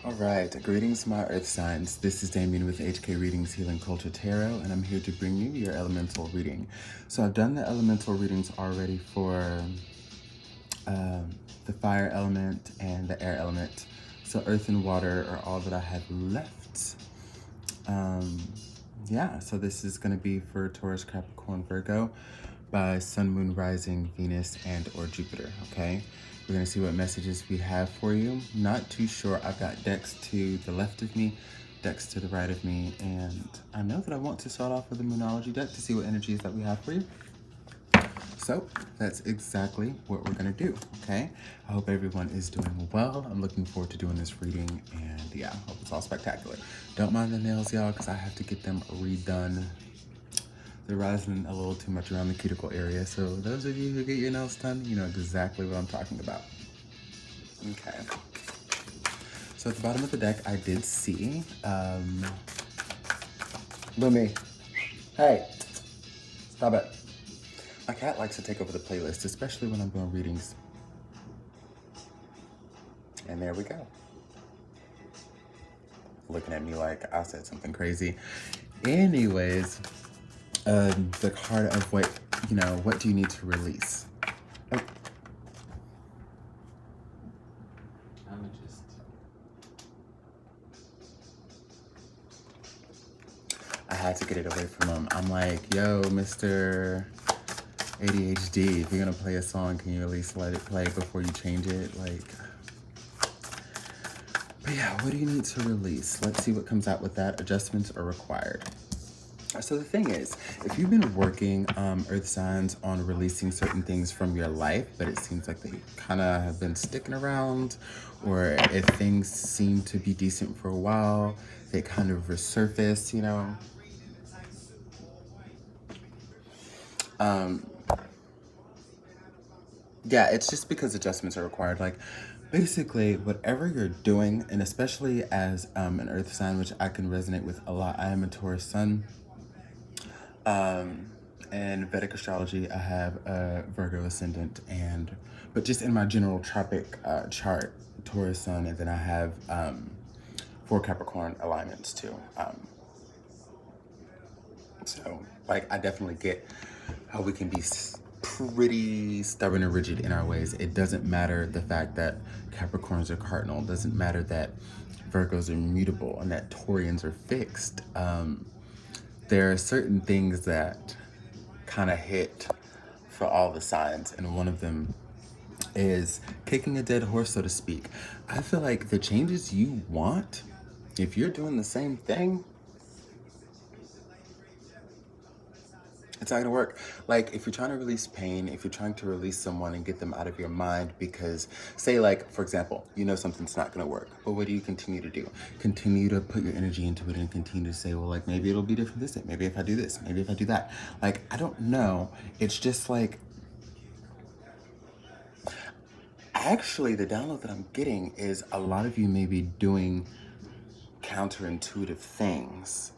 All right, greetings, my earth signs. This is Damien with HK Readings Healing Culture Tarot, and I'm here to bring you your elemental reading. So I've done the elemental readings already for the fire element and the air element. So earth and water are all that I have left. Yeah, so this is going to be for Taurus, Capricorn, Virgo by Sun, Moon, Rising, Venus, and or Jupiter, okay? We're going to see what messages we have for you. Not too sure. I've got decks to the left of me, decks to the right of me, and I know that I want to start off with the Moonology deck to see what energies that we have for you. So that's exactly what we're gonna do, okay? I hope everyone is doing well. I'm looking forward to doing this reading, and yeah, I hope it's all spectacular. Don't mind the nails, y'all, because I have to get them redone. They're rising a little too much around the cuticle area, so those of you who get your nails done, you know exactly what I'm talking about. Okay. So at the bottom of the deck, I did see, Lumi, hey, stop it. My cat likes to take over the playlist, especially when I'm doing readings. And there we go. Looking at me like I said something crazy. Anyways, the card of what, what do you need to release? Oh. I had to get it away from him. I'm like, yo, Mr. ADHD, if you're gonna play a song, can you at least let it play before you change it? Like, but yeah, what do you need to release? Let's see what comes out with that. Adjustments are required. So the thing is, if you've been working, earth signs, on releasing certain things from your life, but it seems like they kind of have been sticking around, or if things seem to be decent for a while, they kind of resurface, yeah, it's just because adjustments are required. Like, basically, whatever you're doing, and especially as an earth sign, which I can resonate with a lot. I am a Taurus sun. In Vedic astrology, I have a Virgo ascendant, but just in my general tropic chart, Taurus sun, and then I have 4 Capricorn alignments too. So, like, I definitely get how we can be pretty stubborn and rigid in our ways. It doesn't matter the fact that Capricorns are cardinal. It doesn't matter that Virgos are mutable and that Taurians are fixed. There are certain things that kind of hit for all the signs, and one of them is kicking a dead horse, so to speak. I feel like the changes you want, if you're doing the same thing, it's not gonna work. Like, if you're trying to release pain, if you're trying to release someone and get them out of your mind because, say, like, for example, you know something's not gonna work, but what do you continue to do? Continue to put your energy into it and continue to say, well, like, maybe it'll be different this day. Maybe if I do this, maybe if I do that. Like, I don't know. It's just like, actually, the download that I'm getting is a lot of you may be doing counterintuitive things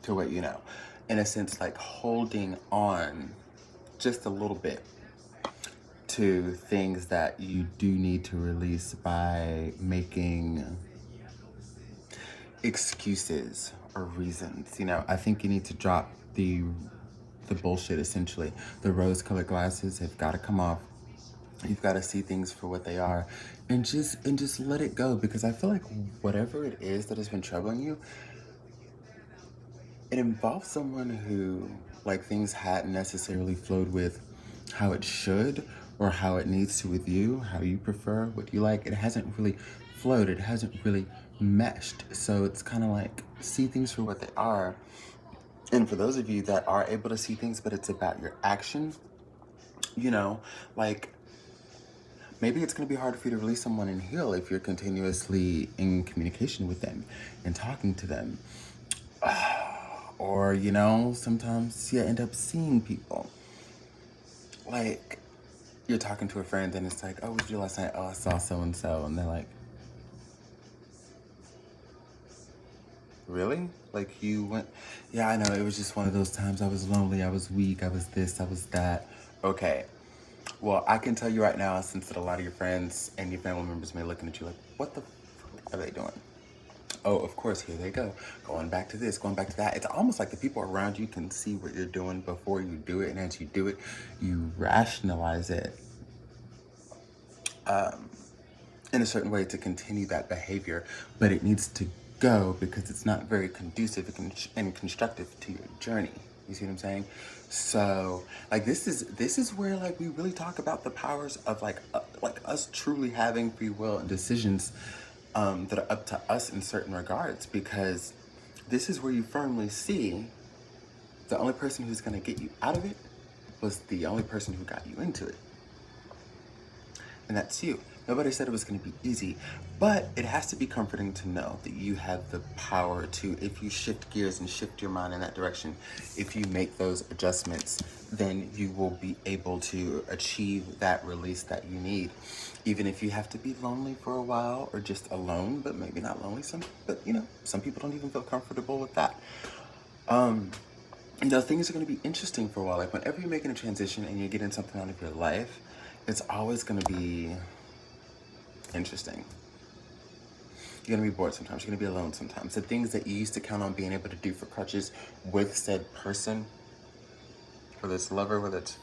to what you know. In a sense, like holding on just a little bit to things that you do need to release by making excuses or reasons. I think you need to drop the bullshit, essentially. The rose-colored glasses have got to come off. You've got to see things for what they are, and just let it go, because I feel like whatever it is that has been troubling you, it involves someone who, like, things hadn't necessarily flowed with how it should or how it needs to with you, how you prefer, what you like. It hasn't really flowed. It hasn't really meshed. So it's kind of like, see things for what they are. And for those of you that are able to see things, but it's about your action, like, maybe it's going to be hard for you to release someone and heal if you're continuously in communication with them and talking to them. Or, sometimes you end up seeing people. Like, you're talking to a friend and it's like, oh, what did you do last night? Oh, I saw so-and-so. And they're like, really? Like, you went? Yeah, I know. It was just one of those times. I was lonely. I was weak. I was this. I was that. Okay. Well, I can tell you right now, since that a lot of your friends and your family members may be looking at you like, what the fuck are they doing? Oh, of course, here they go. Going back to this, going back to that. It's almost like the people around you can see what you're doing before you do it. And as you do it, you rationalize it in a certain way to continue that behavior. But it needs to go because it's not very conducive and constructive to your journey. You see what I'm saying? So, like, this is where, like, we really talk about the powers of, like us truly having free will and decisions that are up to us in certain regards, because this is where you firmly see the only person who's going to get you out of it was the only person who got you into it. And that's you. Nobody said it was going to be easy, but it has to be comforting to know that you have the power to, if you shift gears and shift your mind in that direction, if you make those adjustments, then you will be able to achieve that release that you need. Even if you have to be lonely for a while or just alone, but maybe not lonely. But you know, some people don't even feel comfortable with that. You know, things are going to be interesting for a while. Like whenever you're making a transition and you're getting something out of your life, it's always going to be interesting. You're going to be bored sometimes. You're going to be alone sometimes. The things that you used to count on being able to do for crutches with said person, whether it's lover, whether it's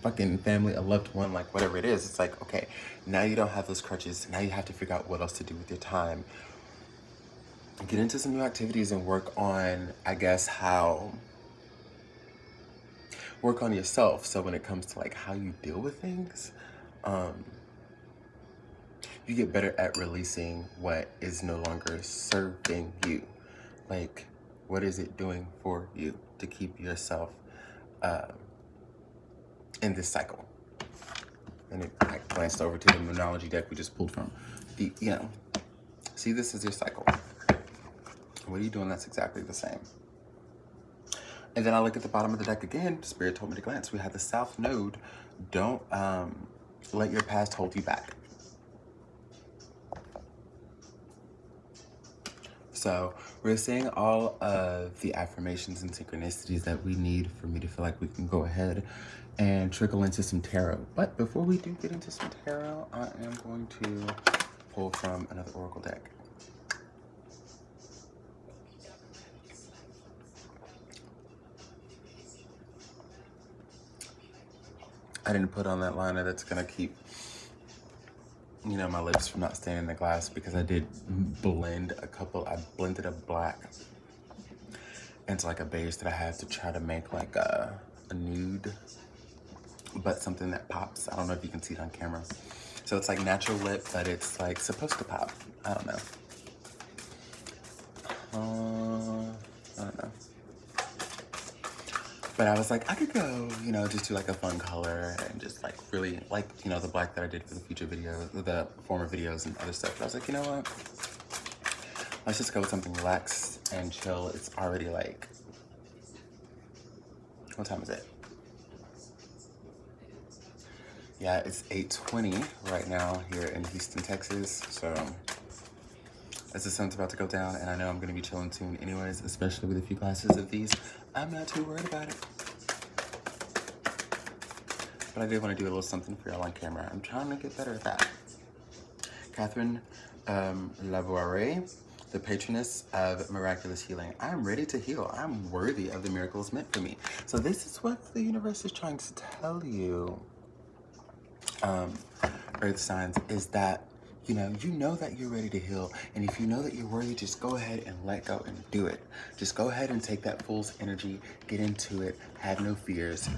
fucking family, a loved one, like whatever it is, it's like, okay, now you don't have those crutches. Now you have to figure out what else to do with your time. Get into some new activities and work on, I guess, work on yourself. So when it comes to like how you deal with things, you get better at releasing what is no longer serving you. Like, what is it doing for you to keep yourself in this cycle? And I glanced over to the Moonology deck we just pulled from. See, this is your cycle. What are you doing that's exactly the same? And then I look at the bottom of the deck again. Spirit told me to glance. We have the South Node. Don't let your past hold you back. So we're seeing all of the affirmations and synchronicities that we need for me to feel like we can go ahead and trickle into some tarot. But before we do get into some tarot, I am going to pull from another oracle deck. I didn't put on that liner that's gonna keep, you know, my lips from not staying in the glass, because I did blend I blended a black into like a beige that I have to try to make like a nude, but something that pops. I don't know if you can see it on camera. So it's like natural lip, but it's like supposed to pop. I don't know. I don't know. But I was like, I could go, you know, just do like a fun color and just like really like, you know, the black that I did for the future video, the former videos and other stuff. But I was like, you know what? Let's just go with something relaxed and chill. It's already like, what time is it? Yeah, it's 8:20 right now here in Houston, Texas. So as the sun's about to go down, and I know I'm going to be chilling soon anyways, especially with a few glasses of these, I'm not too worried about it. But I did want to do a little something for y'all on camera. I'm trying to get better at that. Catherine Lavoie, the patroness of miraculous healing. I'm ready to heal. I'm worthy of the miracles meant for me. So this is what the universe is trying to tell you, earth signs, is that you know that you're ready to heal. And if you know that you're worthy, just go ahead and let go and do it. Just go ahead and take that fool's energy, get into it, have no fears,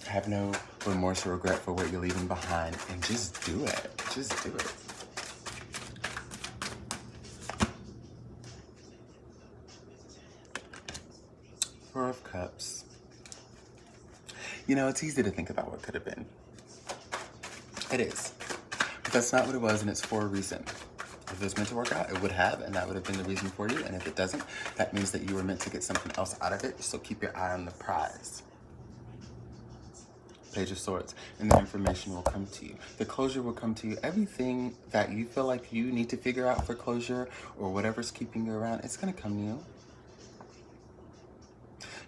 have no remorse or regret for what you're leaving behind, and just do it. Just do it. Four of Cups. You know, it's easy to think about what could have been. It is. But that's not what it was, and it's for a reason. If it was meant to work out, it would have, and that would have been the reason for you. And if it doesn't, that means that you were meant to get something else out of it. So keep your eye on the prize. Page of Swords. And the information will come to you. The closure will come to you. Everything that you feel like you need to figure out for closure, or whatever's keeping you around, it's going to come to you.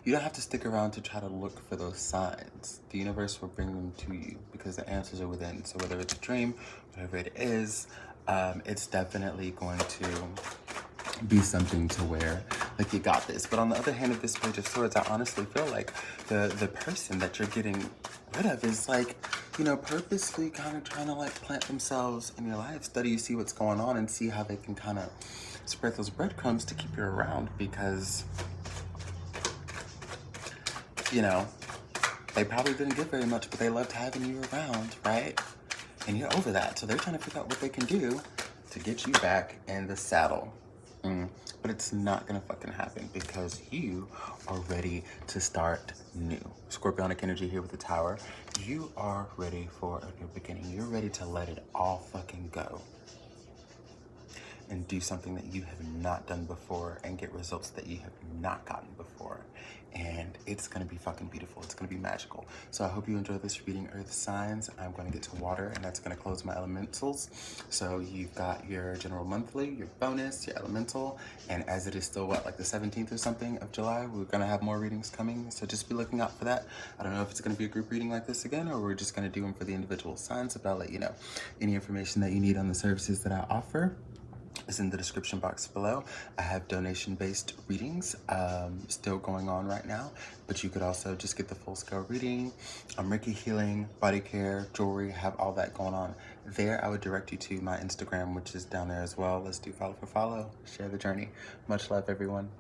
You don't have to stick around to try to look for those signs. The universe will bring them to you because the answers are within. So whether it's a dream, whatever it is, it's definitely going to be something to where like you got this. But on the other hand of this Page of Swords, I honestly feel like the person that you're getting rid of is like, you know, purposely kind of trying to like plant themselves in your life, study, see what's going on, and see how they can kind of spread those breadcrumbs to keep you around, because, you know, they probably didn't give very much, but they loved having you around, right? And you're over that, so they're trying to figure out what they can do to get you back in the saddle. But it's not gonna fucking happen, because you are ready to start new. Scorpionic energy here with the Tower. You are ready for a new beginning. You're ready to let it all fucking go and do something that you have not done before and get results that you have not gotten before. And it's gonna be fucking beautiful. It's gonna be magical. So I hope you enjoy this reading, Earth signs. I'm gonna get to water, and that's gonna close my elementals. So you've got your general monthly, your bonus, your elemental, and as it is still what, like the 17th or something of July, we're gonna have more readings coming. So just be looking out for that. I don't know if it's gonna be a group reading like this again, or we're just gonna do them for the individual signs, but I'll let you know. Any information that you need on the services that I offer is in the description box below. I have donation-based readings still going on right now, but you could also just get the full-scale reading. Reiki healing, body care, jewelry, have all that going on there. I would direct you to my Instagram, which is down there as well. Let's do follow for follow. Share the journey. Much love, everyone.